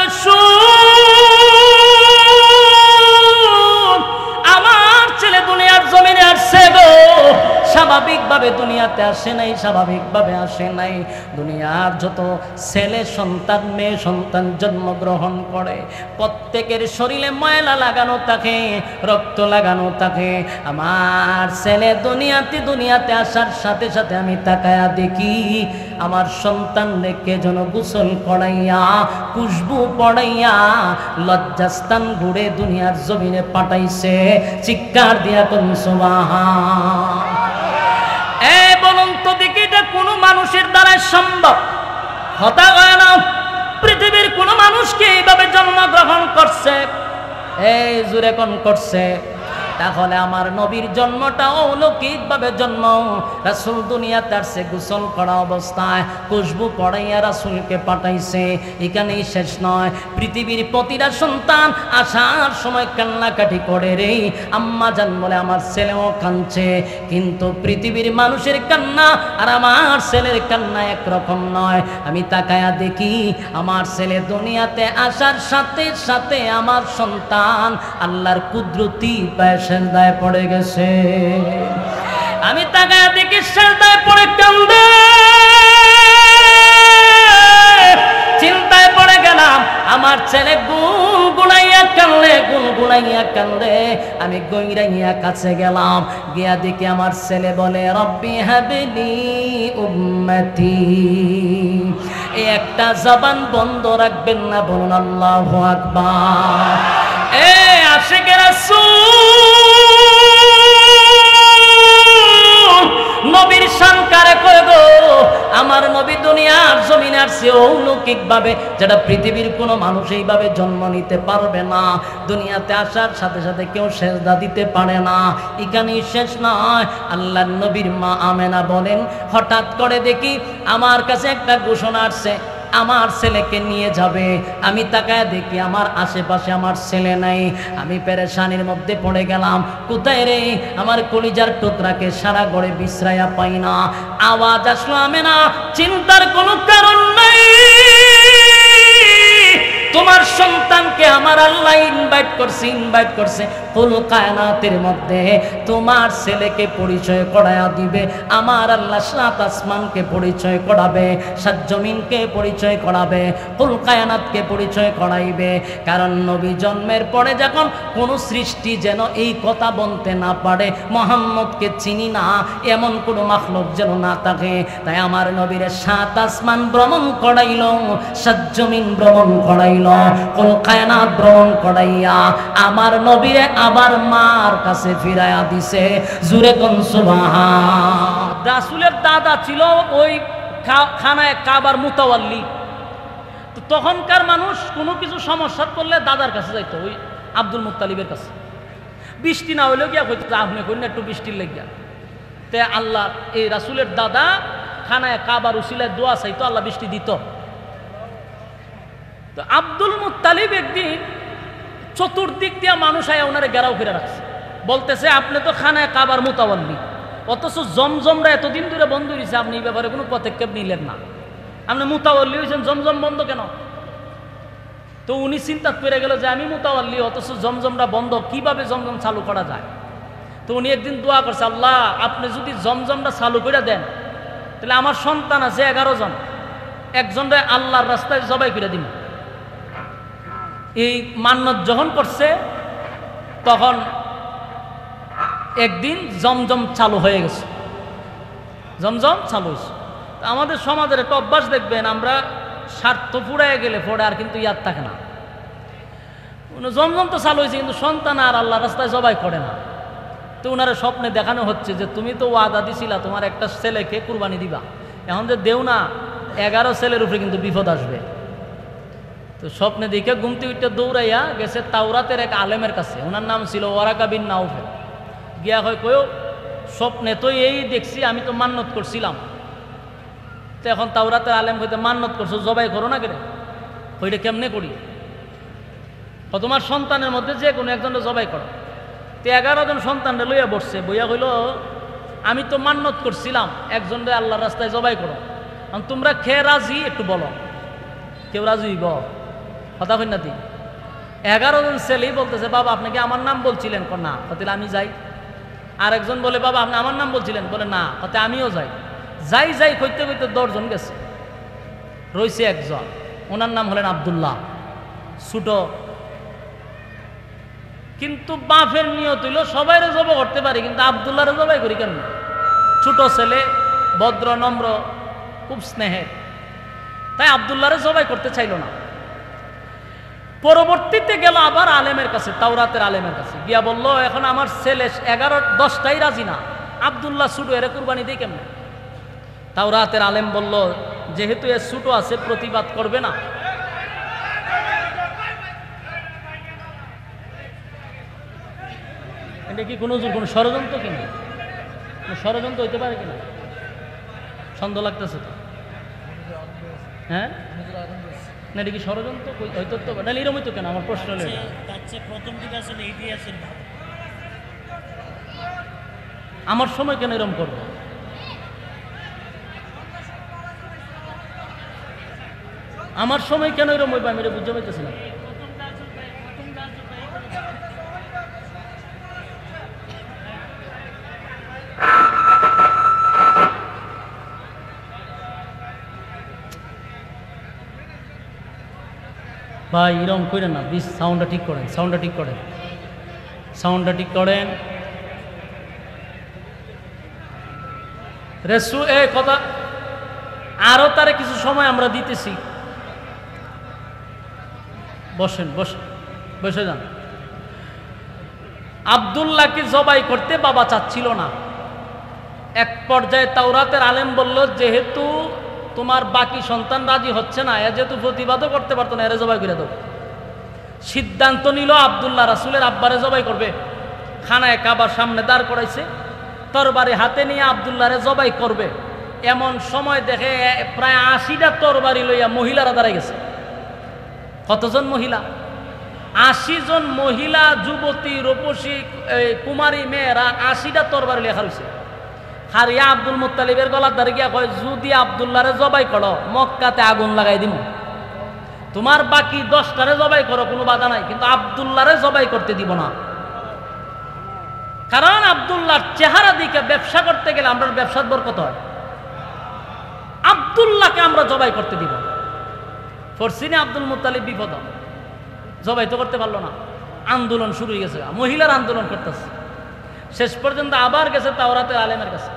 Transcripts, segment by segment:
বলে শুন, আমার ছেলে দুনিয়ার জমিনে আসছে গো, স্বাভাবিকভাবে দুনিয়াতে আসে নাই, স্বাভাবিকভাবে আসে নাই। দুনিয়ার যত ছেলে সন্তান মেয়ে সন্তান জন্মগ্রহণ করে প্রত্যেকের শরীরে ময়লা লাগানো থাকে, রক্ত লাগানো থাকে। আমার ছেলে দুনিয়াতে আসার সাথে সাথে আমি তাকায়া দেখি আমার সন্তান রেখে যেন গোসল করাইয়া খুশবু পড়াইয়া লজ্জাস্থান ঘুরে দুনিয়ার জমিনে পাঠাইছে। চিৎকার দিয়া কোন সুবহান। বলুন তো দেখি এটা কোনো মানুষের দ্বারা সম্ভব? হতে হয় না। পৃথিবীর কোনো মানুষকে এইভাবে জন্মগ্রহণ করছে? এই জুরে কোন করছে? তাহলে আমার নবীর জন্মটা অলৌকিকভাবে জন্ম। রাসূল দুনিয়াতে আসছে গোসল করা অবস্থায়, খুশবু পড়াইয়া রাসূলকে পাঠাইছে। এখানেই শেষ নয়, পৃথিবীর প্রতিটা সন্তান আসার সময় কান্নাকাটি করে রে আম্মা জান বলে আমার ছেলেও কাঁদছে। কিন্তু পৃথিবীর মানুষের কান্না আর আমার ছেলের কান্না একরকম নয়। আমি তাকায়া দেখি আমার ছেলে দুনিয়াতে আসার সাথে সাথে আমার সন্তান আল্লাহর কুদরতি পায় সেজদায় পড়ে গেছে। আমি তাকায়া দেখি সেজদায় পড়ে কান্দে। চিন্তায় পড়ে গেলাম, আমার ছেলে গুনগুনাইয়া কান্দে। আমি গইরাইয়া কাছে গেলাম, গিয়া দেখি আমার ছেলে বলে রব্বি হাবলি উম্মতি। এই একটা জবান বন্ধ রাখবেন না, বলুন আল্লাহু আকবার। আশিক রাসূল নবীর শান কারে কয় গো? আমার নবী দুনিয়ার জমিনে আসছে অলৌকিক ভাবে, যেটা পৃথিবীর কোনো মানুষ এইভাবে জন্ম নিতে পারবে না। দুনিয়াতে আসার সাথে সাথে কেউ সেজদা দিতে পারে না। এখানেই শেষ নয়, আল্লাহর নবীর মা আমেনা বলেন হঠাৎ করে দেখি আমার কাছে একটা ঘোষণা আসছে, আমার ছেলেকে নিয়ে যাবে। আমি তাকায় দেখি আমার আশেপাশে আমার ছেলে নাই। আমি পেরেশানির মধ্যে পড়ে গেলাম, কোথায় রে আমার কলিজার টুকরাকে? সারা ঘরে বিশ্রায়া পাই না। আওয়াজ আসলো আমেনা, চিন্তার কোনো কারণ নাই, তোমার সন্তানকে আমার আল্লাহ ইনভাইট করছে কুল কায়নাতের মধ্যে তোমার ছেলেকে পরিচয় করায়া দিবে। আমার আল্লাহ সাত আসমানকে পরিচয় করাবে, সাত জমিনকে পরিচয় করাবে, কুল কায়নাতকে পরিচয় করাইবে। কারণ নবী জন্মের পরে যখন কোন সৃষ্টি যেন এই কথা বলতে না পারে মুহাম্মদকে চিনি না, এমন কোন মাখলুক যেন না থাকে। তাই আমার নবীর সাত আসমান ভ্রমণ করাইল, সাত জমিন ভ্রমণ করাইল, কুল কায়নাত ভ্রমণ করাইয়া আমার নবীরে আবার মার কাছে ফিরাইয়া দিছে। জুরে কোন সুবহান। রাসূলের দাদা ছিল ওই খানায় কাবার মুতাওয়াল্লি। তো তখনকার মানুষ কোনো কিছু সমস্যা করলে দাদার কাছে যাইতো, ওই আব্দুল মুত্তালিবের কাছে। বৃষ্টি না হইলেও গিয়া কইতো আপনি কইন একটু বৃষ্টির লেগিয়া। তে আল্লাহ এই রাসূলের দাদা খানায় কাবার উসিলায় দোয়া চাইতো, আল্লাহ বৃষ্টি দিত। তো আব্দুল মুত্তালিব একদিন চতুর্দিক দিয়া মানুষ আয়া ওনারে গেরাও করে রাখছে, বলতেছে আপনি তো খানায় কাবার মুতাওয়াল্লি, অথচ জমজমরা এতদিন ধরে বন্ধ হয়েছে, আপনি এই ব্যাপারে কোনো পদক্ষেপ নিলেন না। আপনি মুতাওয়াল্লি হয়েছেন, জমজম বন্ধ কেন? তো উনি চিন্তা করে গেল যে আমি মুতাওয়াল্লি অথচ জমজমরা বন্ধ, কিভাবে জমজম চালু করা যায়? তো উনি একদিন দোয়া করছে, আল্লাহ আপনি যদি জমজমটা চালু করে দেন তাহলে আমার সন্তান আছে 11 জন, একজনরে আল্লাহর রাস্তায় জবাই করে দিন। এই মান্নত যখন করছে তখন একদিন জমজম চালু হয়ে গেছে, জমজম চালু হয়েছে। আমাদের সমাজের একটা অভ্যাস দেখবেন, আমরা স্বার্থ ফুরায় গেলে পরে আর কিন্তু ইয়াদ থাকে না। জমজম তো চালু হয়েছে কিন্তু সন্তান আর আল্লাহ রাস্তায় জবাই করে না। তো ওনারা স্বপ্নে দেখানো হচ্ছে যে তুমি তো ওয়াদা দিছিলা তোমার একটা ছেলেকে কুরবানি দিবা, এখন যে দেও না 11 ছেলের উপরে কিন্তু বিপদ আসবে। তো স্বপ্নে দেখে ঘুমতে উঠে দৌড়াইয়া গেছে তাওরাতের এক আলেমের কাছে, ওনার নাম ছিল ওয়ারাকা বিন নাউফেল। গিয়া হয় কয়ও স্বপ্নে তো এই দেখছি, আমি তো মান্নত করছিলাম। তো এখন তাওরাতের আলেম হইতে মান্নত করছো জবাই করো না কেন? ওইটা কেমনে করি? তোমার সন্তানের মধ্যে যে কোনো একজনটা জবাই করো। তো 11 জন সন্তানটা লইয়া বসছে, বইয়া হইল আমি তো মান্নত করছিলাম একজনরে আল্লাহর রাস্তায় জবাই করো, তোমরা খেয়ে রাজি একটু বলো, কেউ রাজি হইব? কথা কই না দিন 11 জন ছেলেই বলতেছে বাবা আপনি কি আমার নাম বলছিলেন? না। তাহলে আমি যাই। আরেকজন বলে বাবা আপনি আমার নাম বলছিলেন? বলে না। তাতে আমিও যাই। যাই যাই কইতে কইতে 10 জন গেছে, রয়েছে একজন, ওনার নাম হলেন আব্দুল্লাহ, ছোট। কিন্তু বাপের নিয়ত হইল সবাইরে জবাই করতে পারি, কিন্তু আব্দুল্লাহরে জবাই করি কেন? ছোট ছেলে, ভদ্র নম্র, খুব স্নেহের, তাই আব্দুল্লাহরে জবাই করতে চাইল না। পরবর্তীতে গেল আবার আলেমের কাছে, তাওরাতের আলেমের কাছে গিয়া বলল এখন আমার ছেলে 11-10টাই রাজি না, আব্দুল্লাহ ছোট, এর কুরবানি দিই কেমনে? তাওরাতের আলেম বলল যেহেতু এ ছোট আছে প্রতিবাদ করবে না। এটা কি কোনো ষড়যন্ত্র কিনা? ষড়যন্ত্র হইতে পারে কিনা? সন্দেহ লাগতেছে তো। হ্যাঁ না, এটা কি ষড়যন্ত্র হইতো তো না? এরকম হইতো কেন? আমার প্রশ্ন হলো আমার সময় কেন এরকম করবো? আমার সময় কেন এরকম হইবে? আমি এটা বুঝতে পারতেছি না। ভাই এরকম করেন না, প্লিজ সাউন্ডটা ঠিক করেন, সাউন্ডটা ঠিক করেন, সাউন্ডটা ঠিক করেন। রেসু এ কথা আরো তারে কিছু সময় আমরা দিতেছি। বসেন, বসে বসে যান। আব্দুল্লাহকে জবাই করতে বাবা চাচ্ছিল না। এক পর্যায়ে তাওরাতের আলেম বলল যেহেতু তোমার বাকি সন্তান রাজি হচ্ছে না, এ যেহেতু প্রতিবাদও করতে পারতো না, এরে জবাই করে দাও। সিদ্ধান্ত নিল আব্দুল্লাহ রাসূলের আব্বারে জবাই করবে। খানায় কাবার সামনে দাঁড় করাইছে, তরবারি হাতে নিয়ে আব্দুল্লাহরে জবাই করবে। এমন সময় দেখে প্রায় 80টা তরবারি লইয়া মহিলারা দাঁড়াই গেছে। কতজন মহিলা? 80 জন মহিলা, যুবতী, রূপসী, কুমারী মেয়েরা 80টা তরবারি লেখা রয়েছে। হারিয়া আব্দুল মুত্তালিবের গলার ধারে গিয়া কয় যদি আব্দুল্লাহরে জবাই করো মক্কাতে আগুন লাগাই দিব। তোমার বাকি 10টারে জবাই করো, কোনো বাধা নাই, কিন্তু আব্দুল্লাহরে জবাই করতে দিব না। কারণ আব্দুল্লাহর চেহারা দিকে ব্যবসা করতে গেলে আমরা ব্যবসার বরকত হয়। আব্দুল্লাহকে আমরা জবাই করতে দিব। ফরসিনে আব্দুল মুত্তালিব বিপদ, জবাই তো করতে পারলো না। আন্দোলন শুরু হয়ে গেছে, মহিলার আন্দোলন করতেছে। শেষ পর্যন্ত আবার গেছে তাওরাতের আলেমের কাছে,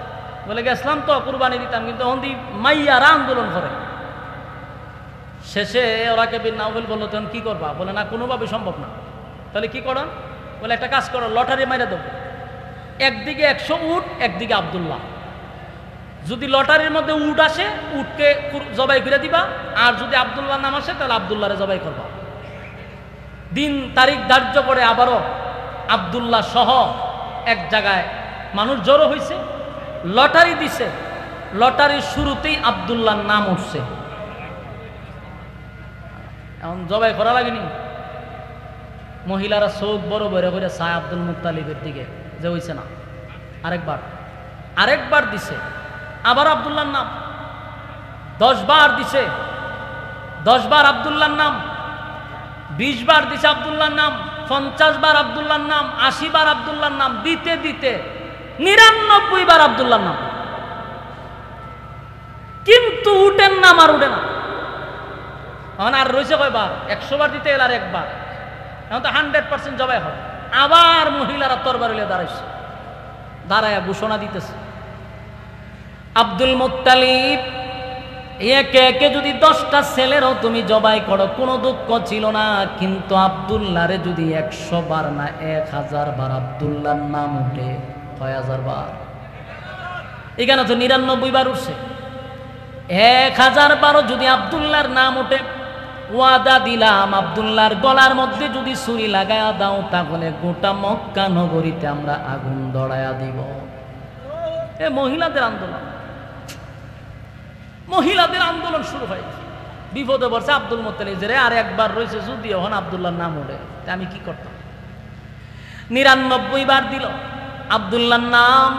বলে গেছিলাম তো কুরবানি দিতাম, কিন্তু অন্দি মাইয়ারা আন্দোলন করে। শেষে ওরাকে বিন নাওফেল বললো তখন কি করবা? বলে না কোনোভাবে সম্ভব না। তাহলে কি করো? বলে একটা কাজ করো, লটারি মাইরা দেবো। একদিকে 100 উট, একদিকে আব্দুল্লাহ। যদি লটারির মধ্যে উট আসে উটকে জবাই করে দিবা, আর যদি আব্দুল্লাহ নাম আসে তাহলে আব্দুল্লাহরে জবাই করবা। দিন তারিখ ধার্য করে আবারও আব্দুল্লাহ সহ এক জায়গায় মানুষ জড়ো হয়েছে, লটারি দিছে। লটারির শুরুতেই আব্দুল্লাহর নাম উঠছে। এখন জবাই করা লাগেনি। মহিলারা চোখ বড় বড় করে চায় আব্দুল মুত্তালিবের দিকে, যে হইছে না। আরেকবার দিছে, আবার আব্দুল্লাহর নাম। 10 বার দিছে, 10 বার আব্দুল্লাহর নাম। 20 বার দিছে আব্দুল্লাহর নাম, 50 বার আব্দুল্লাহর নাম, 80 বার আব্দুল্লাহর নাম। দিতে দিতে 99 বার আব্দুল্লাহর নাম, কিন্তু উঠেন নাম আর উঠে না। এখন আর রয়েছে কয়বার? 100 বার দিতে গেলে আর একবার। এখন তো 100% জবাই হয়। আবার মহিলারা তরবারি নিয়ে দাঁড়াইছে, দাঁড়ায় ঘোষণা দিতেছে আব্দুল মুত্তালিব একে একে যদি 10টা ছেলেরও তুমি জবাই করো কোনো দুঃখ ছিল না, কিন্তু আব্দুল্লাহরে যদি 100 বার না 1000 বার আব্দুল্লাহর নাম উঠে, 6000 বার, এখানে তো 99 বার উঠছে। 1000 বারও যদি আব্দুল্লাহর নাম উঠে, ওয়াদা দিলাম আব্দুল্লাহর গলার মধ্যে যদি ছুরি লাগায়া দাও তাহলে গোটা মক্কা নগরীতে আমরা আগুন ধরায়া দিব। এ মহিলাদের আন্দোলন, মহিলাদের আন্দোলন শুরু হয়েছে। বিপদে পড়ছে আব্দুল মুত্তালিব, যে আর একবার রয়েছে যদি এখন আব্দুল্লাহর নাম ওঠে, আমি কি করতাম? 99 বার দিল আব্দুল্লাহর নাম।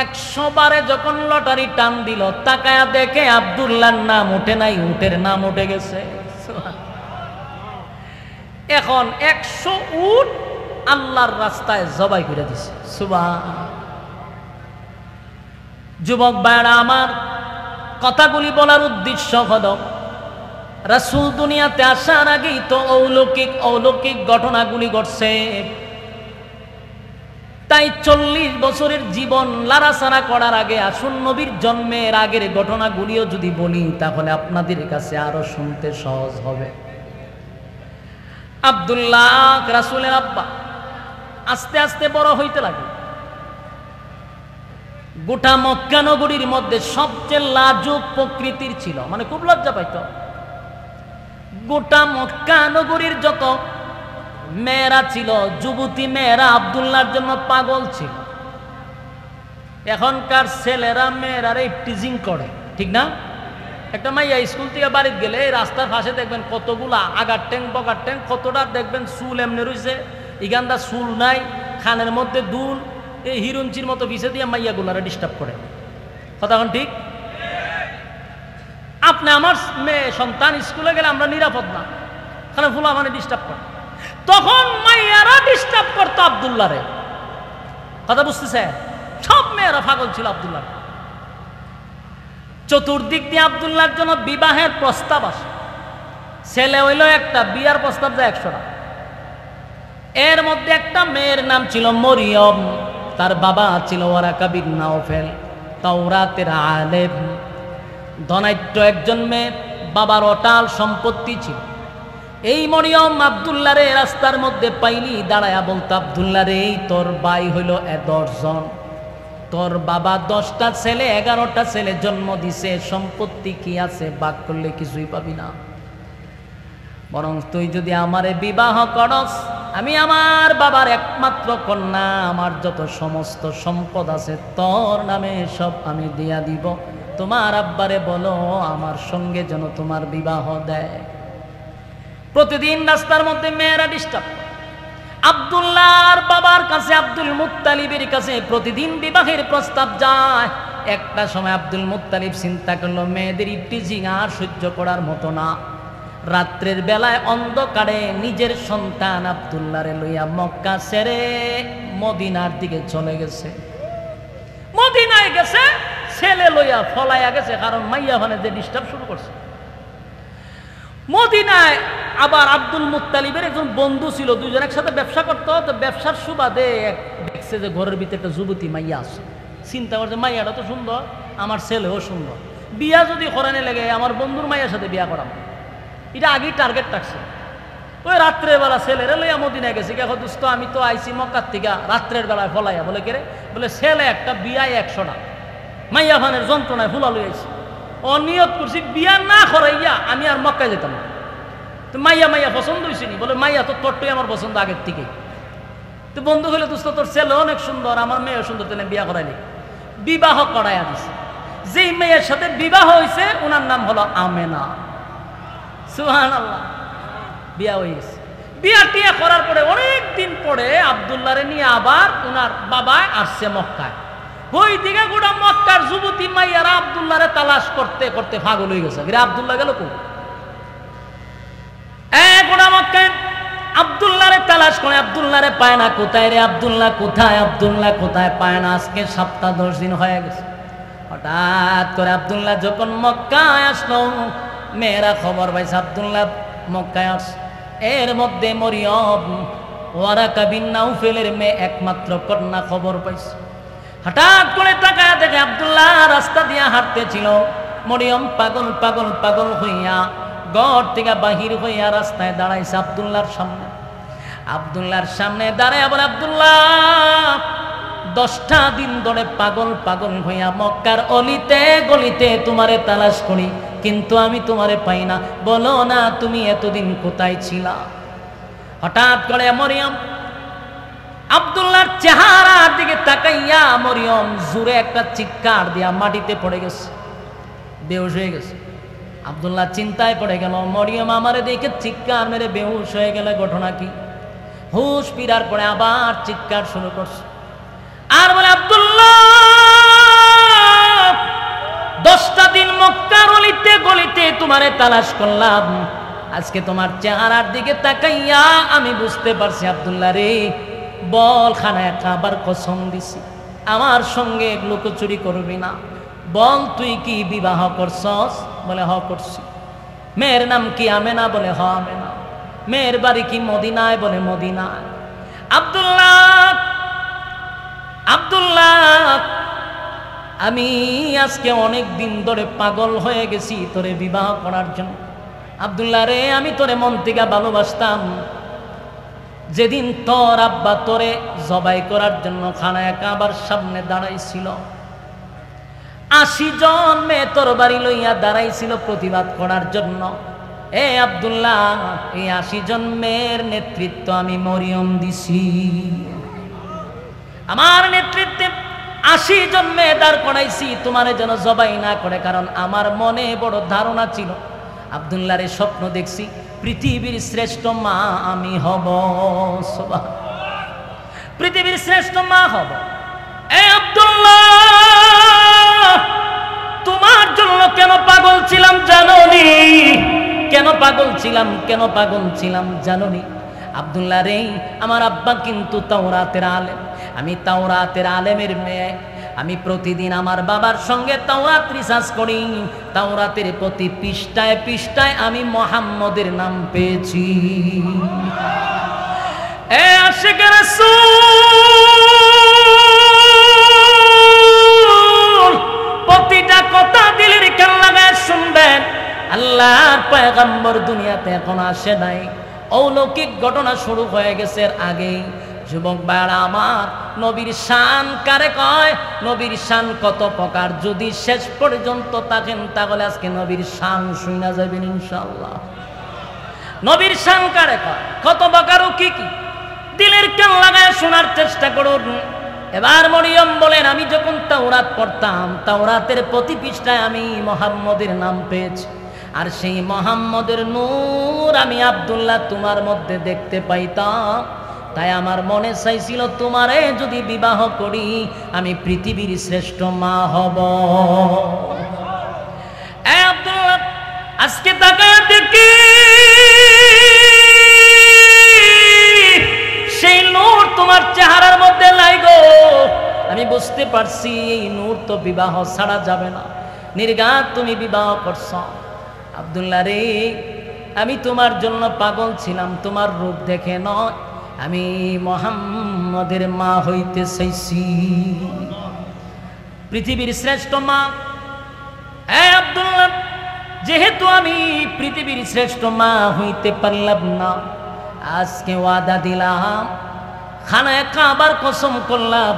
100 বারে যখন লটারি টান দিল, তাকায়া দেখে আব্দুল্লাহর নাম ওঠে নাই, উটের নাম উঠে গেছে। এখন 100 উট আল্লাহর রাস্তায় জবাই করে দিছে। সুবহান। যুবক ভাইরা আমার, কথাগুলি বলার উদ্দেশ্য হলো রাসূল দুনিয়াতে আসার আগেই তো অলৌকিক ঘটনাগুলি ঘটছে। তাই 40 বছরের জীবন লাড়াচাড়া করার আগে আসুন নবীর জন্মের আগের ঘটনাগুলিও যদি বলি তাহলে আপনাদের কাছে আরো শুনতে সহজ হবে। আব্দুল্লাহ রাসূলের আব্বা আস্তে আস্তে বড় হইতে লাগে। গোটা মক্কা নগরীর মধ্যে সবচেয়ে লাজুক প্রকৃতির ছিল, মানে খুব লজ্জা পাইত। গোটা মক্কা নগরীর যত মেয়েরা ছিল, যুবতী মেয়েরা আব্দুল্লাহর জন্য পাগল ছিল। এখনকার ছেলেরা মেয়েরা টিজিং করে, ঠিক না? একটা মাইয়া স্কুল থেকে বাড়িতে গেলে রাস্তার পাশে দেখবেন কতগুলা আগার ট্যাং বগার ট্যাং, কতটা দেখবেন চুল এমনি রয়েছে, ইগানটা চুল নাই, খানের মধ্যে দুল, এই হিরুঞ্চির মতো ভিসে দিয়ে মাইয়াগুলারা ডিস্টার্ব করে। কথা কোন ঠিক? আপনি আমার মেয়ে সন্তান স্কুলে গেলে আমরা নিরাপদ না, কারণ ফুলা মানে ডিস্টার্ব করে। তখন মাইয়ারা ডিস্টার্ব করতো আব্দুল্লাহরে। কথা বুঝতেছে? সব মেয়েরা পাগল ছিল আব্দুল্লাহ। চতুর্দিক দিয়ে আব্দুল্লাহর জন্য বিবাহের প্রস্তাব আসে। ছেলে হইল একটা, বিয়ার প্রস্তাব যায় 100টা। এর মধ্যে একটা মেয়ের নাম ছিল মরিয়ম, তার বাবা ছিল ওয়ারাকা বিন নাওফেল, তাওরাতের আলেম, ধনাঢ্য একজন মেয়ে, বাবার অটাল সম্পত্তি ছিল। এই মরিয়ম আব্দুল্লাহ রে রাস্তার মধ্যে পাইলি দাঁড়ায়া বলতো, আব্দুল্লাহ রে এই তোর ভাই হইল 10 জন, তোর বাবা 10টা ছেলে 11টা ছেলে জন্ম দিছে, সম্পত্তি কি আছে, ভাগ করলে কিছুই পাবি না। বরং তুই যদি আমারে বিবাহ করস, আমি আমার বাবার একমাত্র কন্যা, আমার যত সমস্ত সম্পদ আছে তোর নামে সব আমি দিয়া দিব। তোমার আব্বারে বলো আমার সঙ্গে যেন তোমার বিবাহ দেয়। প্রতিদিন রাস্তার মধ্যে মেয়েরা ডিস্টার্ব। আব্দুল্লাহর বাবার কাছে, আব্দুল মুত্তালিবের কাছে প্রতিদিন বিবাহের প্রস্তাব যায়। একটা সময় আব্দুল মুত্তালিব চিন্তা করলো মেয়েদের টিজিং আর সহ্য করার মতো না। রাত্রের বেলায় অন্ধকারে নিজের সন্তান আব্দুল্লাহরে লইয়া মক্কা ছেড়ে মদিনার দিকে চলে গেছে। মদিনায় গেছে, ছেলে লইয়া ফলাইয়া গেছে, কারণ মাইয়া মানে যে ডিস্টার্ব শুরু করছে। মদিনায় আবার আব্দুল মুত্তালিবের একজন বন্ধু ছিল, দুইজন একসাথে ব্যবসা করতো। তো ব্যবসার সুবাদে দেখছে যে ঘরের ভিতরে একটা যুবতী মাইয়া আছে। চিন্তা করছে মাইয়াটা তো সুন্দর, আমার ছেলেও সুন্দর, বিয়া যদি করানে লাগে আমার বন্ধুর মাইয়ার সাথে বিয়া করাবো। এটা আগেই টার্গেট রাখছে। ওই রাত্রের বেলা ছেলেরা লইয়া মদিনায় গেছে। দেখো দোস্ত, আমি তো আইসি মক্কার থেকে রাত্রের বেলায় ফলাইয়া। বলে কে রে? বলে ছেলে একটা, বিয়ায় 100টা, মাইয়া ফানের যন্ত্রণায় ফুলা লই আইছি। অনিয়ত করছি বিয়া না করাইয়া আমি আর মক্কায় যেতাম না। তো মাইয়া পছন্দ হয়েছে নি? বলে মাইয়া তো তোরটাই আমার পছন্দ আগের থেকে। তো বন্ধু হইলে দোস্ত তোর ছেলে অনেক সুন্দর, আমার মেয়েও সুন্দর, তাহলে বিয়া করাইনি। বিবাহ করাইয়া দিছে। যেই মেয়ের সাথে বিবাহ হয়েছে ওনার নাম হলো আমেনা। সুবহানাল্লাহ। বিয়া হয়ে গেছে। বিয়া টিয়া করার পরে অনেক দিন পরে আব্দুল্লাহরে নিয়ে আবার ওনার বাবা আসছে মক্কায়। ওই দিকে গোটা মক্কার যুবতী মাইয়ারা আব্দুল্লাহরে তালাশ করতে করতে পাগল হয়ে গেছে। আব্দুল্লাহ গেল কো? গোটা মক্কায় আব্দুল্লাহরে তালাশ করে, আব্দুল্লাহরে পায় না। কোথায় রে আব্দুল্লাহ, কোথায় আব্দুল্লাহ, কোথায়? পায় না। আজকে 7-10 দিন হয়ে গেছে। হঠাৎ করে আব্দুল্লাহ যখন মক্কায় আসলো, মেয়েরা খবর পাইছে আব্দুল্লাহ মক্কায় আসছে। এর মধ্যে মরিয়ম ওয়ারাকা বিন নাওফেলের মেয়ে একমাত্র কন্যা খবর পাইছে। হঠাৎ করে তাকায় দেখে আব্দুল্লাহ রাস্তা দিয়া হাঁটতেছিল। মরিয়ম পাগল পাগল পাগল হইয়া ঘর থেকে বাহির হইয়া রাস্তায় দাঁড়াইছে আব্দুল্লাহর সামনে। আব্দুল্লাহর সামনে দাঁড়ায় বলে, আব্দুল্লাহ 10টা দিন ধরে পাগল পাগল হইয়া মক্কার অলিতে গলিতে তোমারে তালাশ করি, কিন্তু আমি তোমারে পাই না। বলো না তুমি এতদিন কোথায় ছিলা? হঠাৎ করে মরিয়ম আব্দুল্লাহর চেহারার দিকে তাকাইয়া মরিয়ম জোরে একটা চিৎকার দিয়া মাটিতে পড়ে গেছে, বেহুশ হয়ে গেছে। আব্দুল্লাহ চিন্তায় পড়ে গেল, মরিয়ম আমারে দেখে চিৎকার মেরে বেহুশ হয়ে গেলে ঘটনা কি? হুশ ফিরার পরে আবার চিৎকার শুরু করছে আর বলে, আব্দুল্লাহ 10টা দিন মক্কার অলিতে গলিতে তোমারে তালাশ করলাম, আজকে তোমার চেহারার দিকে তাকাইয়া আমি বুঝতে পারছি আব্দুল্লাহ রে, বল খানায় কাবার কসম দিছি আমার সঙ্গে লুকোচুরি করবি না। বল তুই কি বিবাহ করছস? বলে হ করছি। মেয়ের নাম কি আমেনা? বলে হ আমেনা। মেয়ের বাড়ি কি মদিনায়? বলে মদিনায়। আব্দুল্লাহ, আব্দুল্লাহ, আমি আজকে অনেক দিন ধরে পাগল হয়ে গেছি তোরে বিবাহ করার জন্য। আব্দুল্লাহ রে, আমি তোরে মন থেকে ভালোবাসতাম। যেদিন তোর আব্বা তোরে জবাই করার জন্য খানায় কাবার সামনে দাঁড়াইছিল, 80 জন মেয়ে তোর বাড়ি লইয়া দাঁড়াইছিল প্রতিবাদ করার জন্য। এ আব্দুল্লাহ, এই 80 জন মেয়ের নেতৃত্ব আমি মরিয়ম দিছি। আমার নেতৃত্বে 80 জন মেয়ে দাঁড় করাইছি তোমারে যেন জবাই না করে, কারণ আমার মনে বড় ধারণা ছিল আব্দুল্লাহর স্বপ্ন দেখছি পৃথিবীর শ্রেষ্ঠ মা আমি হব। পৃথিবীর শ্রেষ্ঠ মা হব। এ আব্দুল্লাহ, তোমার জন্য কেন পাগল ছিলাম জানোনি? কেন পাগল ছিলাম? কেন পাগল ছিলাম জানোনি? আব্দুল্লাহ রে, আমার আব্বা কিন্তু তাওরাতের আলেম। আমি তাওরাতের আলেমের মেয়ে। আমি প্রতিদিন আমার বাবার সঙ্গে তাওরাত রিসার্চ করি। তাওরাতের প্রতি পৃষ্ঠায় পৃষ্ঠায় আমি মুহাম্মদের নাম পেয়েছি। এ আশিকে রাসূল, প্রতিটা কথা দিলের কান লাগায় শুনবেন। আল্লাহর পয়গম্বর দুনিয়াতে এখন আসে নাই, অলৌকিক ঘটনা শুরু হয়ে গেছে আগেই। যুবক ভাইরা আমার, নবীর শান কারে কয়? নবীর শান কত প্রকার, যদি শেষ পর্যন্ত থাকেন তাহলে আজকে নবীর শান শুনা যাবেন ইনশাআল্লাহ। নবীর শান কারে কয়, কত প্রকার ও কি কি, দিলের কান লাগায় শোনার চেষ্টা করুন। এবার মরিয়ম বলেন, আমি যখন তাওরাত পড়তাম, তাওরাতের প্রতি পৃষ্ঠায় আমি মুহাম্মদের নাম পেয়েছি। আর সেই মুহাম্মদের নূর আমি আব্দুল্লাহ তোমার মধ্যে দেখতে পাইতাম। তাই আমার মনে চাইছিল তোমারে যদি বিবাহ করি আমি পৃথিবীর শ্রেষ্ঠ মা হব। এ আব্দুল্লাহ, আজকে তাকায় দেখি সেই নূর তোমার চেহারার মধ্যে নাই গো। আমি বুঝতে পারছি এই নূর তো বিবাহ ছাড়া যাবে না। নির্ঘাত তুমি বিবাহ করছ। আব্দুল্লাহ রে, আমি তোমার জন্য পাগল ছিলাম, তোমার রূপ দেখে নয়, আমি মুহাম্মদের মা হইতে চাইছি, পৃথিবীর শ্রেষ্ঠ মা। এ আব্দুল্লাহ, যেহেতু আমি পৃথিবীর শ্রেষ্ঠ মা হইতে পারলাম না, আজকে ওয়াদা দিলাম, খানায় কাবার কসম করলাম,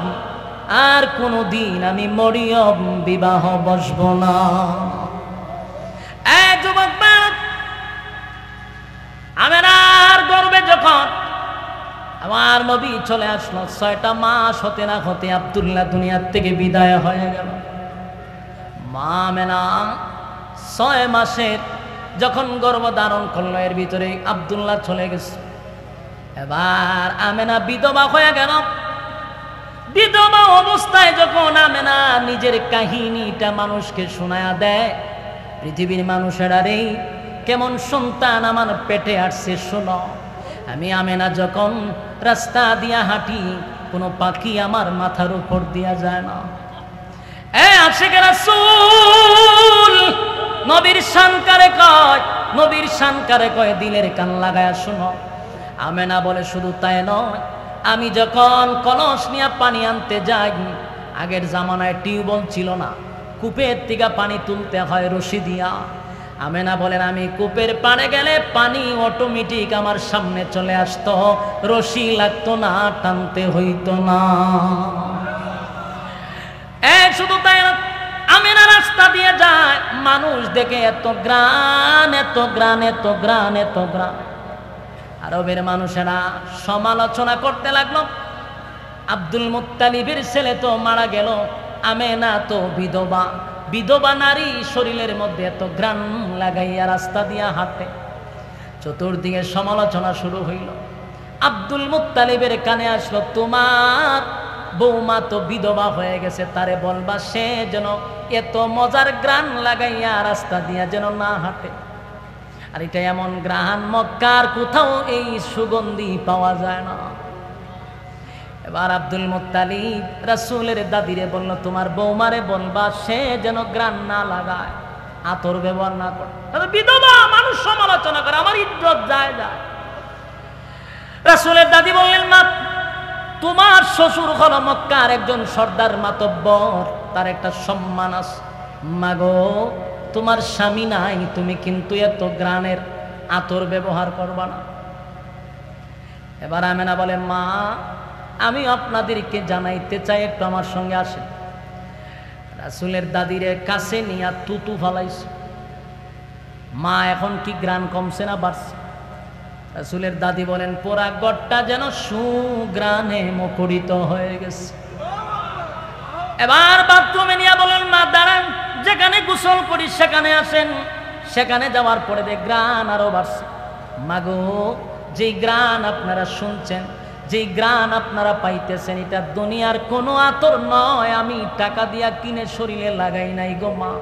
আর কোনোদিন আমি মরিয়ম বিবাহ বসব না। যুবক আমার গর্বে যখন আমার নবী চলে আসলো, 6টা মাস হতে না হতে আব্দুল্লাহ দুনিয়ার থেকে বিদায় হয়ে গেল। মা আমেনা 6 মাসের যখন গর্ভ ধারণ করলো, এর ভিতরে আব্দুল্লাহ চলে গেছে। এবার আমেনা বিধবা হয়ে গেল। বিধবা অবস্থায় যখন আমেনা নিজের কাহিনীটা মানুষকে শোনায়া দেয়, পৃথিবীর মানুষেরা রে, কেমন সন্তান আমার পেটে আসছে শোনো। আমি আমেনা যখন রাস্তা দিয়া হাঁটি, কোনো পাখি আমার মাথার উপর দিয়া যায় না। এ আশিকে রাসূল, নবীর শান কারে কয়? নবীর শান কারে কয়? দিলের কান লাগায়া শোনো। আমেনা বলে, শুধু তাই নয়, আমি যখন কলস নিয়ে পানি আনতে যাই, আগের জামানায় টিউবওয়েল ছিল না, কূপের থেকে পানি তুলতে হয় রশি দিয়া। আমেনা বলেন, আমি কূপের পাড়ে গেলে পানি অটোমেটিক আমার সামনে চলে আসতো, রশি লাগতো না, টানতে হইতো না। শুধু তাই না, আমেনা রাস্তা দিয়ে যায়, মানুষ দেখে এত গ্রান, এত গ্রান, এত গ্রান, এত গ্রান। আরবের মানুষেরা সমালোচনা করতে লাগলো, আব্দুল মুত্তালিবের ছেলে তো মারা গেল, আমেনা তো বিধবা, বিধবা নারী শরীরের মধ্যে এত ঘ্রাণ লাগাইয়া রাস্তা দিয়া হাঁটে। চতুর্দিকে সমালোচনা শুরু হইল। আব্দুল মুত্তালিবের কানে আসলো, তোমার বৌমা তো বিধবা হয়ে গেছে, তারে বলবা সে যেন এত মজার ঘ্রাণ লাগাইয়া রাস্তা দিয়া যেন না হাঁটে। আর এটা এমন গ্রাহান, মক্কার কোথাও এই সুগন্ধি পাওয়া যায় না। এবার আব্দুল মুত্তালিব রাসূলের দাদিরে বলল, তোমার বৌমারে বলবা সে যেন গ্রান না লাগায়, আতর ব্যবহার না করে। বিধবা মানুষ সমালোচনা করে, আমার ইজ্জত যায়। রাসূলের দাদি বললেন, মা তোমার শ্বশুর হলো মক্কার একজন সর্দার মাতব্বর, তার একটা সম্মান আছে। মাগো তোমার স্বামী নাই, তুমি কিন্তু এত গ্রানের আতর ব্যবহার করবা না। এবার আমেনা বলে, মা আমি আপনাদেরকে জানাইতে চাই, একটু আমার সঙ্গে আসেন। রাসূলের দাদিরে কাছে নিয়ে তুতু ফালাইছে। মা এখন কি গ্রান কমছে না বাড়ছে? রাসূলের দাদি বলেন, পোড়া গড়টা যেন সুগ্রানে মুখরিত হয়ে গেছে। এবার বাথরুমে নিয়ে বলেন, মা দাঁড়ান, যেখানে গোসল করি সেখানে আসেন। সেখানে যাওয়ার পরে দেখ গ্রান আরো বাড়ছে। মাগো যেই গ্রান আপনারা শুনছেন, যেই গ্রান আপনারা পাইতেছেন, এটা দুনিয়ার কোনো আতর নয়, আমি টাকা দিয়া কিনে শরীরে লাগাই নাই গো মা।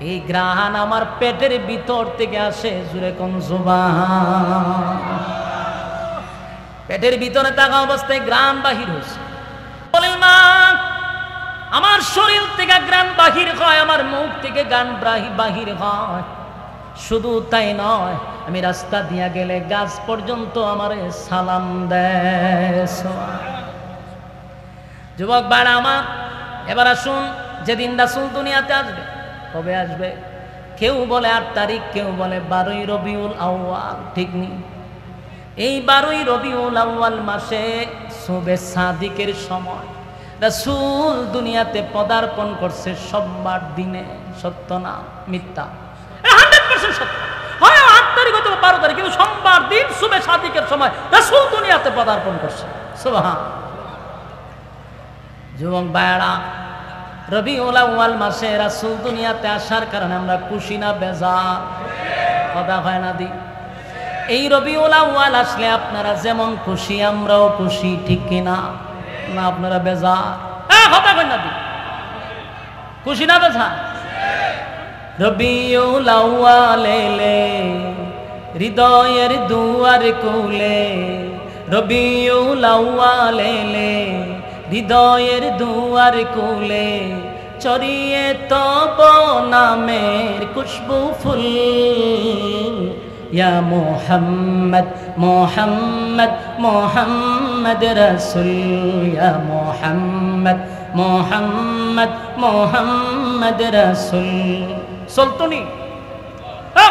এই গ্রান আমার পেটের ভিতর থেকে আসে। জুরে কোন সুবহান। পেটের ভিতরে থাকা অবস্থায় গ্রান বাহির হয়েছে। বলেন, মা আমার শরীর থেকে গ্রান বাহির হয়, আমার মুখ থেকে গান বাহির হয়। শুধু তাই নয়, আমি রাস্তা দিয়া গেলে গাছ পর্যন্ত আমারে সালাম দেয়। যুবক ভাইরা আমার, এবার আসুন, যেদিন রাসূল দুনিয়াতে আসবে, কবে আসবে? কেউ বলে 8 তারিখ, কেউ বলে 12ই রবিউল আউয়াল, ঠিক নেই? এই 12ই রবিউল আউয়াল মাসে সুবে সাদিকের সময় রাসূল দুনিয়াতে পদার্পণ করছে সোমবার দিনে। সত্য না মিথ্যা? 100% সত্য। হয় 8 তারিখ অথবা 12 তারিখ, কিন্তু সোমবার দিন সুবে সাদিকের সময় রাসূল দুনিয়াতে পদার্পণ করছে। সুবহান। যুবক ভাইরা, রবিউল আউয়াল মাসে রাসূল দুনিয়াতে আসার কারণে আমরা খুশি না বেজার? কথা হয় না দি? এই রবিউল আউয়াল আসলে আপনারা যেমন খুশি, আমরাও খুশি, ঠিক কিনা? না আপনারা বেজার? কথা হয় না দি? খুশি না বেজার? রবিউল আউয়াল এলে হৃদয়ের দুয়ার খুলে, রবিউল আউয়াল এলে হৃদয়ের দুয়ার খুলে, চরিয়ে তব নামের খুশবু ফুল। ইয়া মুহাম্মদ মুহাম্মদ মুহাম্মদ রাসূল, ইয়া মুহাম্মদ মুহাম্মদ মুহাম্মদ রাসূল। চলতনি?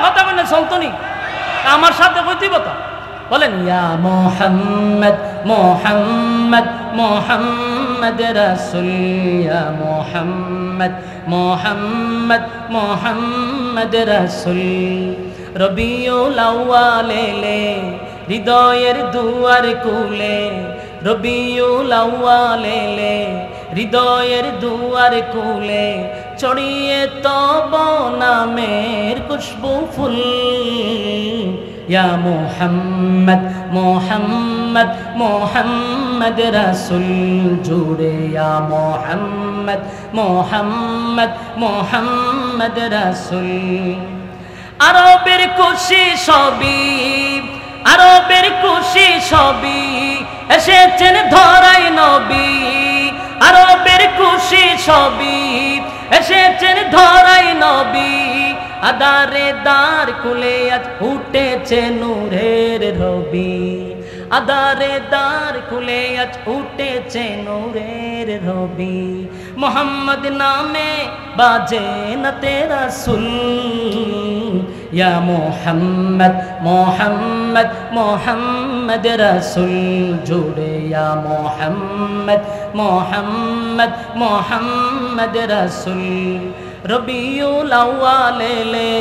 কথা বলেন, চলতনি? আমার সাথে কইতিব তো? বলেন, ইয়া মুহাম্মদ মুহাম্মদ মুহাম্মদ রাসূল, ইয়া মুহাম্মদ মুহাম্মদ মুহাম্মদ রাসূল। রবিউল আউয়াল এলে হৃদয়ের দুয়ার খুলে, রবিউল আউয়াল এলে হৃদয়ের দুয়ার খুলে, ছড়িয়ে তব নামের খুশবু ফুল। ইয়া মুহাম্মদ মুহাম্মদ মুহাম্মদ রাসূল, জুড়ে ইয়া মুহাম্মদ মুহাম্মদ মুহাম্মদ রাসূল। আরবের খুশি সবই, আরবের খুশি সবই, এসেছেন ধরাই নবী। আরবের খুশি সবই, এসেছেন ধরাই নবী। আদারে দ্বার খুলে আজ উঠেছে নূরের রবি, আদারে দ্বার খুলে আজ উঠেছে নূরের রবি। মোহাম্মদ নামে বাজে না তেরা সুল, ইয়া মুহাম্মদ মুহাম্মদ মুহাম্মদ রাসূল, জুড়ে ইয়া মুহাম্মদ মুহাম্মদ মুহাম্মদ রাসূল। রবিউল আউয়াল এলে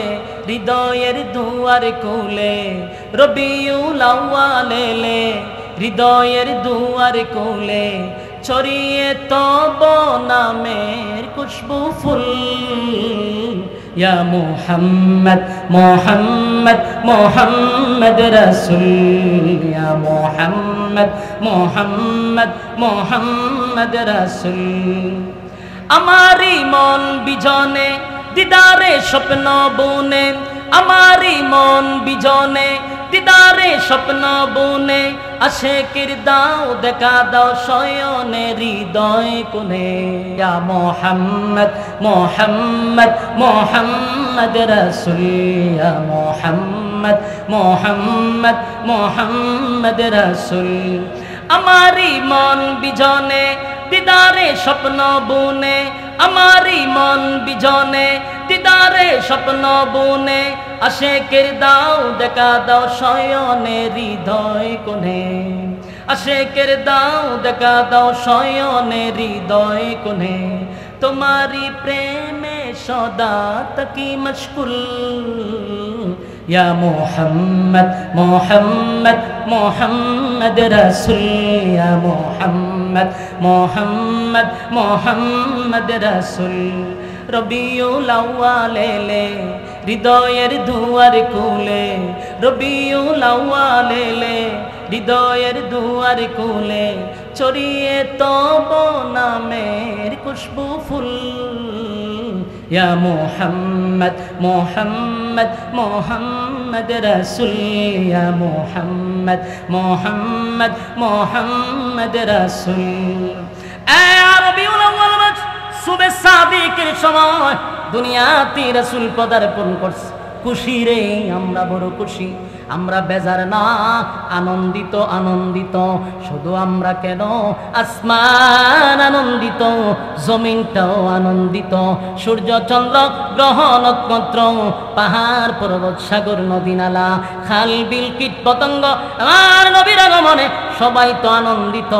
হৃদয়ের দুয়ার খুলে, রবিউল আউয়াল এলে হৃদয়ের দুয়ার খুলে, ছড়িয়ে তব নামের খুশবু ফুল। ইয়া মুহাম্মদ মুহাম্মদ মুহাম্মদ রাসূল, ইয়া মুহাম্মদ মুহাম্মদ মুহাম্মদ রাসূল। আমারি মন বিজনে দিদারে স্বপ্ন বুনে, আমারি মন বিজনে দিদারে স্বপ্ন বুনে আশেকের দাও দেখা দাও শয়নে হৃদয় কোণে ইয়া মুহাম্মদ মুহাম্মদ মুহাম্মদ রাসূল ইয়া মুহাম্মদ মুহাম্মদ মুহাম্মদ রাসূল আমারি মন বিজনে দিদারে স্বপ্ন বুনে আমারি মন বিজনে দিদারে স্বপ্ন বুনে আশেকের দাও দেখা দাও শয়নে হৃদয় কোণে আশেকের দাও দেখা দাও শয়নে হৃদয় কোণে তোমারি প্রেমে সদা তকি মশগুল ইয়া মুহাম্মদ মুহাম্মদ মুহাম্মদ রাসূল ইয়া মুহাম্মদ মুহাম্মদ মুহাম্মদ রাসূল রবিউল আউয়ালে হৃদয়ের দুয়ার খুলে রবিউল আউয়ালে হৃদয়ের দুয়ার খুলে ছড়িয়ে তব নামের খুশবু ফুল ইয়া মুহাম্মদ মুহাম্মদ মুহাম্মদ রাসূল ইয়া মুহাম্মদ মুহাম্মদ মুহাম্মদ রাসূল রবিউল আউয়াল মাস সুবে সাদিকের সময় দুনিয়াতে রাসূল পদার্পণ করছে খুশি রে আমরা বড় খুশি আমরা বেজার না আনন্দিত আনন্দিত শুধু আমরা কেন আসমান আনন্দিত জমিনটাও আনন্দিত সূর্য চন্দ্র গ্রহ নক্ষত্র পাহাড় পর্বত সাগর নদী নালা খাল বিল কীট পতঙ্গ আমার নবীর আগমনে সবাই তো আনন্দিত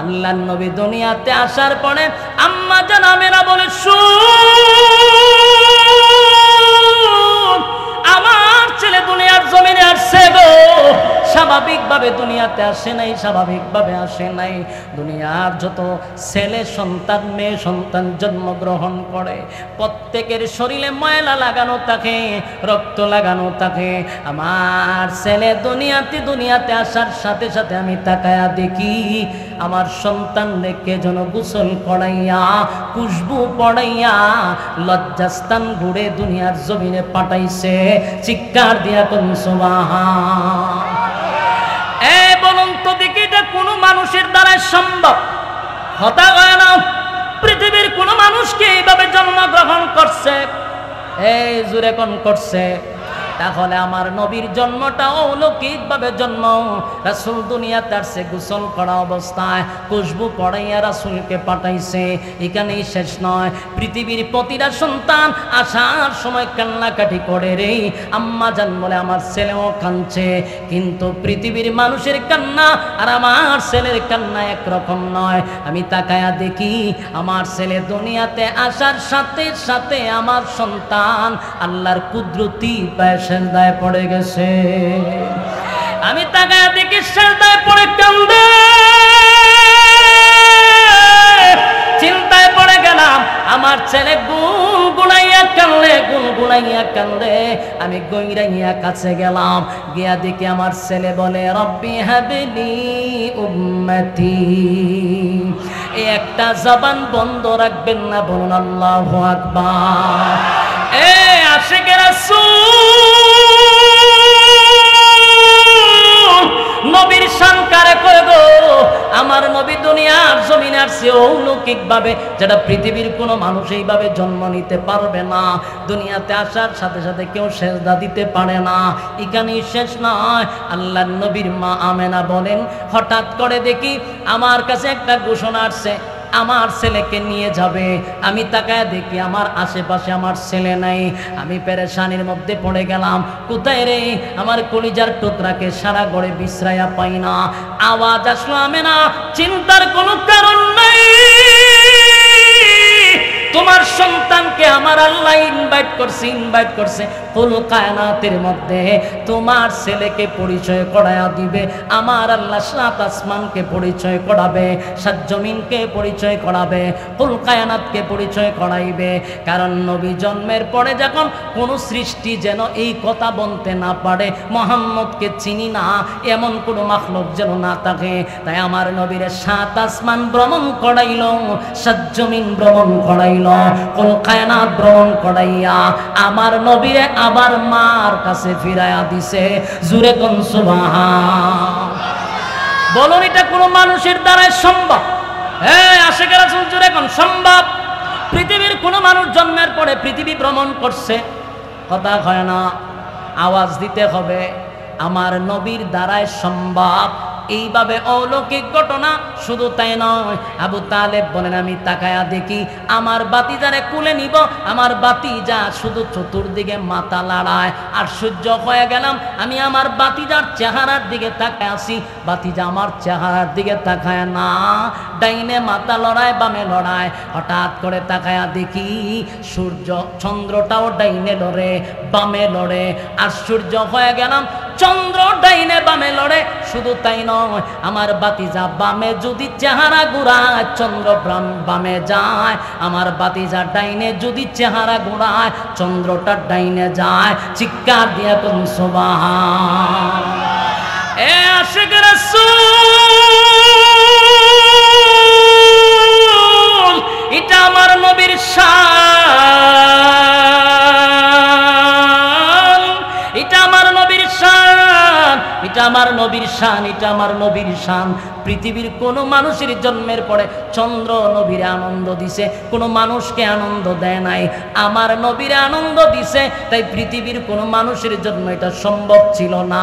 আল্লাহর নবী দুনিয়াতে আসার পরে আম্মা জান আমেনা বলে আমার ছেলে দুনিয়ার জমিনে আসছে গো স্বাভাবিকভাবে দুনিয়াতে আসে নাই স্বাভাবিকভাবে আসে নাই দুনিয়ার যত ছেলে সন্তান মেয়ে সন্তান জন্মগ্রহণ করে প্রত্যেকের শরীরে ময়লা লাগানো থাকে রক্ত লাগানো থাকে আমার ছেলে দুনিয়াতে আসার সাথে সাথে আমি তাকায়া দেখি আমার সন্তান দেখে যেন গোসল করাইয়া খুশবু পড়াইয়া লজ্জাস্থান ঘুরে দুনিয়ার জমিনে পাঠাইছে চিৎকার দিয়া কোন সুবহান বলুন তো দেখি এটা কোনো মানুষের দ্বারা সম্ভব হতে হয় না পৃথিবীর কোনো মানুষকে এইভাবে জন্মগ্রহণ করছে এই জুরে কোন করছে তাহলে আমার নবীর জন্মটা অলৌকিকভাবে জন্ম রাসূল দুনিয়াতে আসছে গোসল করা অবস্থায় খুশবু পড়াইয়া রাসূলকে পাঠাইছে এখানেই শেষ নয় পৃথিবীর প্রতিটা সন্তান আসার সময় কান্নাকাটি করে রে আম্মা জান বলে আমার ছেলেও কাঁদছে কিন্তু পৃথিবীর মানুষের কান্না আর আমার ছেলের কান্না একরকম নয় আমি তাকায়া দেখি আমার ছেলে দুনিয়াতে আসার সাথে সাথে আমার সন্তান আল্লাহর কুদরতি পায় সেজদায় পড়ে গেছে আমি তাকায়া দেখি সেজদায় পড়ে কান্দে চিন্তায় পড়ে গেলাম আমার ছেলে গুনগুনাইয়া কান্দে আমি গইরাইয়া কাছে গেলাম গিয়া দেখি আমার ছেলে বলে রব্বি হাবলি উম্মতি এই একটা জবান বন্ধ রাখবেন না বলুন আল্লাহু আকবার আশিকে রাসূল নবীর শান কারে কয় গো আমার নবী দুনিয়ার জমিনে আসছে অলৌকিক ভাবে যেটা পৃথিবীর কোনো মানুষ এইভাবে জন্ম নিতে পারবে না দুনিয়াতে আসার সাথে সাথে কেউ সেজদা দিতে পারে না এখানেই শেষ নয় আল্লাহর নবীর মা আমেনা বলেন হঠাৎ করে দেখি আমার কাছে একটা ঘোষণা আসছে আমার ছেলেকে নিয়ে যাবে আমি তাকায় দেখি আমার আশেপাশে আমার ছেলে নাই আমি পেরেশানির মধ্যে পড়ে গেলাম কোথায় রে আমার কলিজার টুকরাকে সারা ঘরে বিশ্রায়া পাই না আওয়াজ আসলো আমেনা চিন্তার কোনো কারণ নাই তোমার সন্তানকে আমার আল্লাহ ইনভাইট করছে কুল কায়নাতের মধ্যে তোমার ছেলেকে পরিচয় করায়া দিবে আমার আল্লাহ সাত আসমানকে পরিচয় করাবে সাত জমিনকে পরিচয় করাবে কুল কায়নাতকে পরিচয় করাইবে কারণ নবী জন্মের পরে যখন কোনো সৃষ্টি যেন এই কথা বলতে না পারে মুহাম্মদকে চিনি না এমন কোনো মাখলুক যেন না থাকে তাই আমার নবীর সাত আসমান ভ্রমণ করাইল সাত জমিন ভ্রমণ করাইল কুল কায়নাত ভ্রমণ করাইয়া আমার নবীরে আবার মার কাছে ফিরায়া দিছে। জুরে কোন সুবহান। বলুন এটা কোনো মানুষের দ্বারাই সম্ভব? হ্যাঁ আশিকে রাসূল জুরে কোন সম্ভব? পৃথিবীর কোনো মানুষ জন্মের পরে পৃথিবী ভ্রমণ করছে? কথা হয় না, আওয়াজ দিতে হবে আমার নবীর দ্বারাই সম্ভব। এইভাবে অলৌকিক ঘটনা। শুধু তাই নয়, আবু তালেব বলেন আমি তাকায়া দেখি আমার বাতিজারে কুলে নিব, আমার বাতিজা শুধু চতুর্দিকে মাথা লাড়ায়। আশ্চর্য হয়ে গেলাম, আমি আমার বাতিজার চেহারার দিকে তাকায় আসি, বাতিজা আমার চেহারার দিকে তাকায় না, ডাইনে মাথা লড়ায় বামে লড়ায়। হঠাৎ করে তাকায়া দেখি সূর্য চন্দ্রটাও ডাইনে লড়ে বামে লড়ে। আশ্চর্য হয়ে গেলাম, চন্দ্র ডাইনে বামে লড়ে। শুধু তাই নয়, আমার বাতিজা বামে যদি চেহারা ঘুরায় চন্দ্র বামে যায়, আমার বাতিজা ডাইনে যদি চেহারা ঘুরায় চন্দ্রটা ডাইনে যায়। চিৎকার দিয়ে করুন সুবহান। এ আশিক রাসূল, এটা আমার নবীর শান, এটা আমার নবীর শান, এটা আমার নবীর শান, এটা আমার নবীর শান। পৃথিবীর কোন মানুষের জন্মের পরে চন্দ্র নবীরে আনন্দ দিছে, কোন মানুষকে আনন্দ দেয় নাই, আমার নবীরে আনন্দ দিছে। তাই পৃথিবীর কোন মানুষের জন্য এটা সম্ভব ছিল না,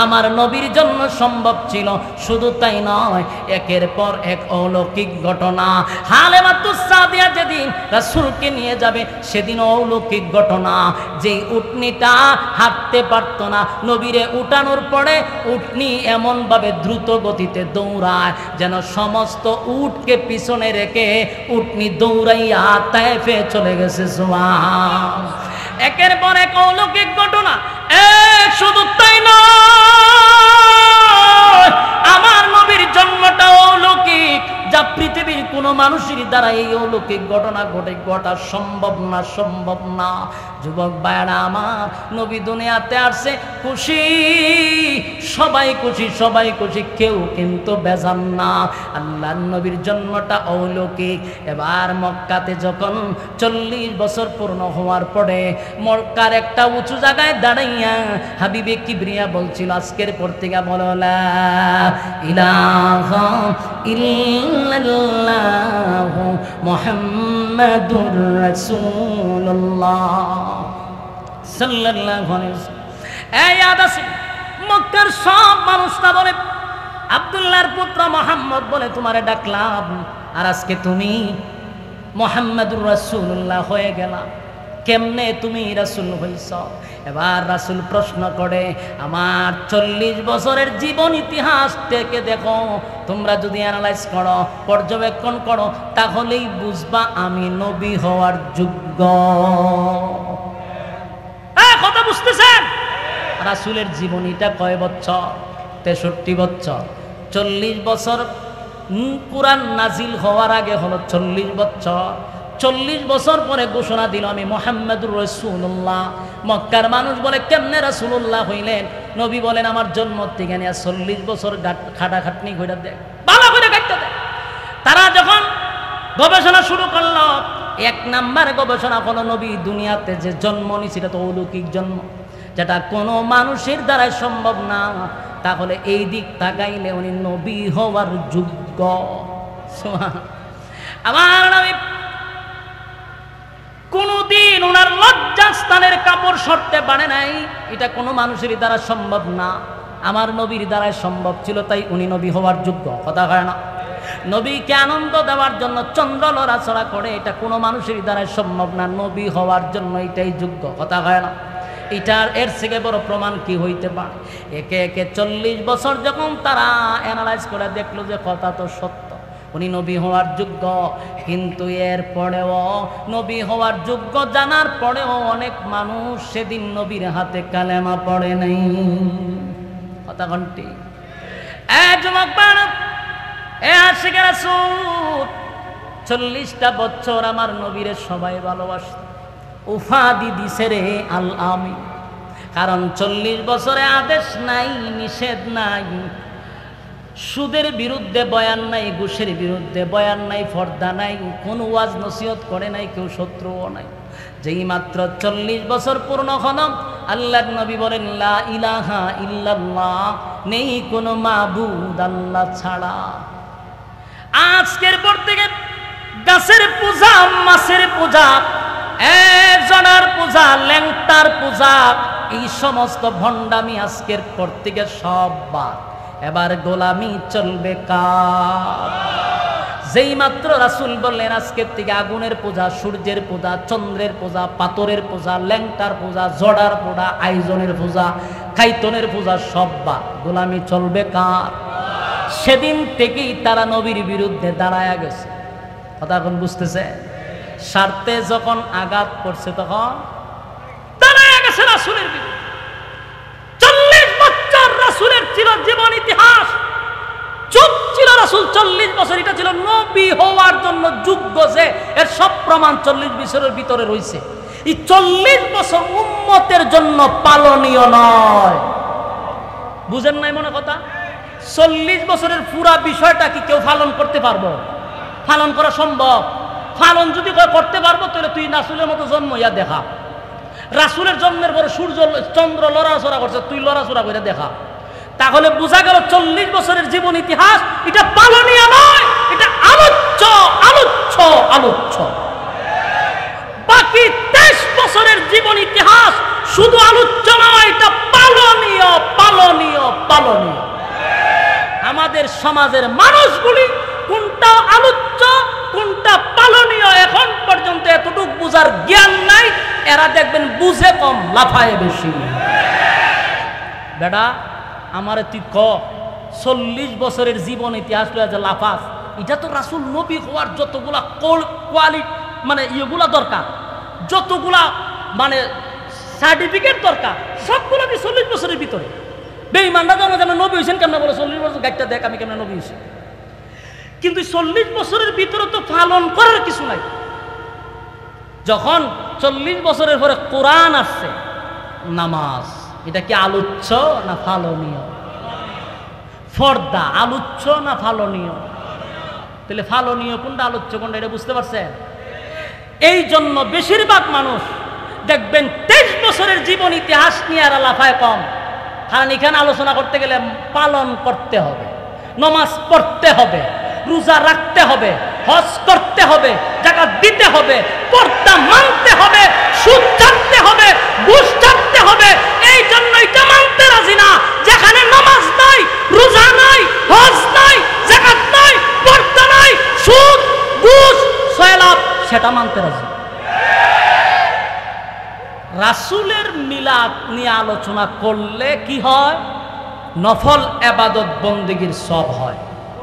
আমার নবীর জন্য সম্ভব ছিল। শুধু তাই নয়, একের পর এক অলৌকিক ঘটনা। হালেমাতুস সাদিয়া যেদিন রাসূলকে নিয়ে যাবে সেদিন অলৌকিক ঘটনা। যেই উটনিটা হাঁটতে পারত না, নবীরে উঠানোর পরে উটনি এমন ভাবে দ্রুত গতিতে দৌড়ায় যেন সমস্ত উটকে পিছনে রেখে উটনি দৌড়াইয়া তায়েফে চলে গেছে। সুবহান। একের পর এক অলৌকিক ঘটনা। শুধু তাই নয়, আমার নবীর জন্মটা অলৌকিক, যা পৃথিবীর কোন মানুষের দ্বারা এই অলৌকিক ঘটনা ঘটা সম্ভব না, সম্ভব না। যুবক ভাইরা আমার, নবী দুনিয়াতে আসছে খুশি, সবাই খুশি, সবাই খুশি, কেউ কিন্তু বেজান না। আল্লাহর নবীর জন্মটা অলৌকিক। এবার মক্কাতে যখন 40 বছর পূর্ণ হওয়ার পরে মক্কার একটা উঁচু জায়গায় দাঁড়াইয়া হাবিবে কিবরিয়া বলছিল আজকের পর থেকে বলো লা ইলাহা ইল্লাল্লাহু মুহাম্মাদুর রাসূলুল্লাহ সাল্লাল্লাহু আলাইহি ওয়াসাল্লাম। এই আদাসি মক্কার সব মানুষরা বলে আব্দুল্লাহর পুত্র মুহাম্মদ বলে তোমারে ডাকলাম, আর আজকে তুমি মুহাম্মাদুর রাসূলুল্লাহ হয়ে গেলা, কেমনে তুমি রাসূল হইছ? এবার রাসূল প্রশ্ন করে আমার 40 বছরের জীবন ইতিহাস থেকে দেখো, তোমরা যদি অ্যানালাইজ করো, পর্যবেক্ষণ করো, তাহলেই বুঝবা আমি নবী হওয়ার যোগ্য। কথা বুঝতেছেন? রাসূলের জীবনীটা কয় বছর? 63 বছর। 40 বছর কুরআন নাজিল হওয়ার আগে হলো 40 বছর। 40 বছর পরে ঘোষণা দিল আমি মুহাম্মাদুর রাসূলুল্লাহ। মক্কার মানুষ বলে কেমনে রাসূলুল্লাহ হইলেন? নবী বলেন আমার জন্ম থেকে নিয়ে 40 বছর খাটাখাটনি কইরা দেখ, ভালো করে কাটতে দেখ। তারা যখন গবেষণা শুরু করলো, 1 নাম্বার গবেষণা হলো নবী দুনিয়াতে যে জন্ম নিয়েছে এটা তো অলৌকিক জন্ম, যেটা কোনো মানুষের দ্বারা সম্ভব না। তাহলে এই দিক তাকাইলে উনি নবী হওয়ার যোগ্য। আমার নবী কোনদিন ওনার লজ্জাস্থানের কাপড় সরতে পারে নাই, এটা কোনো মানুষের দ্বারা সম্ভব না, আমার নবীর দ্বারা সম্ভব ছিল, তাই উনি নবী হওয়ার যোগ্য। কথা হয় না? নবীকে আনন্দ দেওয়ার জন্য চন্দ্র লড়াচড়া করে, এটা কোনো মানুষের দ্বারা সম্ভব না, নবী হওয়ার জন্য এটাই যোগ্য। কথা হয় না? এটার এর থেকে বড় প্রমাণ কি হইতে পারে? একে একে 40 বছর যখন তারা অ্যানালাইজ করে দেখলো যে কথা তো সত্য, উনি নবী হওয়ার যোগ্য। কিন্তু এর পরেও নবী হওয়ার যোগ্য জানার পরেও অনেক মানুষ সেদিন নবীর হাতে কালেমা পড়ে নাই। কথা ঘন্টি যুবক বাড় আশিক রাসূল 40টা বছর আমার নবীরে সবাই ভালোবাসত, উপাধি দিছে রে আল আমিন। কারণ 40 বছরে আদেশ নাই, নিষেধ নাই, সুদের বিরুদ্ধে বয়ান নাই, ঘুষের বিরুদ্ধে বয়ান নাই, পর্দা নাই, কোন ওয়াজ নসিহত করে নাই, কেউ শত্রুও নাই। যেই মাত্র 40 বছর পূর্ণ হলো, আল্লাহর নবী বলেন লা ইলাহা ইল্লাল্লাহ, নেই কোনো মাবুদ আল্লাহ ছাড়া। আজকের পর থেকে গাছের পূজা, মাছের পূজা, জনার পূজা, ল্যাংটার পূজা, এই সমস্ত ভণ্ডামি আজকের পর থেকে সব বাদ। এবার গোলামি চলবে কার? যেই মাত্র রাসূল বললেন আজকের থেকে আগুনের পূজা, সূর্যের পূজা, চন্দ্রের পূজা, পাথরের পূজা, ল্যাংটার পূজা, জড়ার পূজা, আয়োজনের পূজা, খাইতনের পূজা সব বাদ, গোলামি চলবে কার? সেদিন থেকেই তারা নবীর বিরুদ্ধে দাঁড়ায়া গেছে। কথা এখন বুঝতেছে? স্বার্থে যখন আঘাত করছে তখন দাঁড়ায়া গেছে রাসূলের বিরুদ্ধে। 40 বছর রাসূলের ছিল জীবন ইতিহাস, চুপ ছিল রাসূল 40 বছর। এটা ছিল নবী হওয়ার জন্য যোগ্য, যে এর সব প্রমাণ 40 বছরের ভিতরে রয়েছে। এই 40 বছর উম্মতের জন্য পালনীয় নয়। বুঝেন নাই মনে কথা? 40 বছরের পুরা বিষয়টা কি কেউ পালন করতে পারবো? পালন করা সম্ভব? পালন যদি করতে পারবো তাহলে তুই রাসূলের মতো জন্ম ইয়া দেখা। রাসূলের জন্মের পরে সূর্য চন্দ্র লড়াচড়া করছে, তুই লড়াচড়া করে দেখা। তাহলে বোঝা গেল 40 বছরের জীবন ইতিহাস এটা পালনীয় নয়, এটা আলোচ্য আলোচ্য আলোচ্য। বাকি 23 বছরের জীবন ইতিহাস শুধু আলোচ্য নয়, এটা পালনীয় পালনীয় পালনীয়। আমাদের সমাজের মানুষগুলি কোনটা আলোচ্য কোনটা পালনীয় এখন পর্যন্ত এতটুকু বুঝার জ্ঞান নাই। এরা দেখবেন বুঝে কম, লাফায় বেশি। বেটা আমারে তুই ক 40 বছরের জীবন ইতিহাস লয়ে যে লাফাস, এটা তো রাসূল নবী হওয়ার যতগুলা কোয়ালিটি মানে ইয়েগুলা দরকার, যতগুলা মানে সার্টিফিকেট দরকার, সবগুলো কি 40 বছরের ভিতরে। বেঈমানরা যেন নবী হয়েছেন কেমন বলে 40 বছর গাইডটা দেখ আমি কেমন নবী হয়েছি। কিন্তু 40 বছরের ভিতরে তো পালন করার কিছু নাই। যখন 40 বছরের পরে কোরআন আসছে, নামাজ এটা কি আলোচ্য না পালনীয়? ফর্দা আলোচ্য না পালনীয়? তাহলে পালনীয় কোনটা আলোচ্য কোনটা এটা বুঝতে পারছেন? এই জন্য বেশিরভাগ মানুষ দেখবেন 23 বছরের জীবন ইতিহাস নিয়ে আর লাফায় কম। কারণ এখানে আলোচনা করতে গেলে পালন করতে হবে, নামাজ পড়তে হবে, রোজা রাখতে হবে, হজ করতে হবে, যাকাত দিতে হবে, পর্দা মানতে হবে, সুদ ছাড়তে হবে, ঘুষ ছাড়তে হবে। এই জন্য এটা মানতে রাজি না যেখানে নামাজ নাই, রোজা নাই, হজ নাই, যাকাত নাই, পর্দা নাই, সুদ ঘুষ সয়লাভ, সেটা মানতে রাজি। রাসূলের মিলাদ নিয়ে আলোচনা করলে কি হয়? নফল ইবাদত বন্দেগীর সব হয়।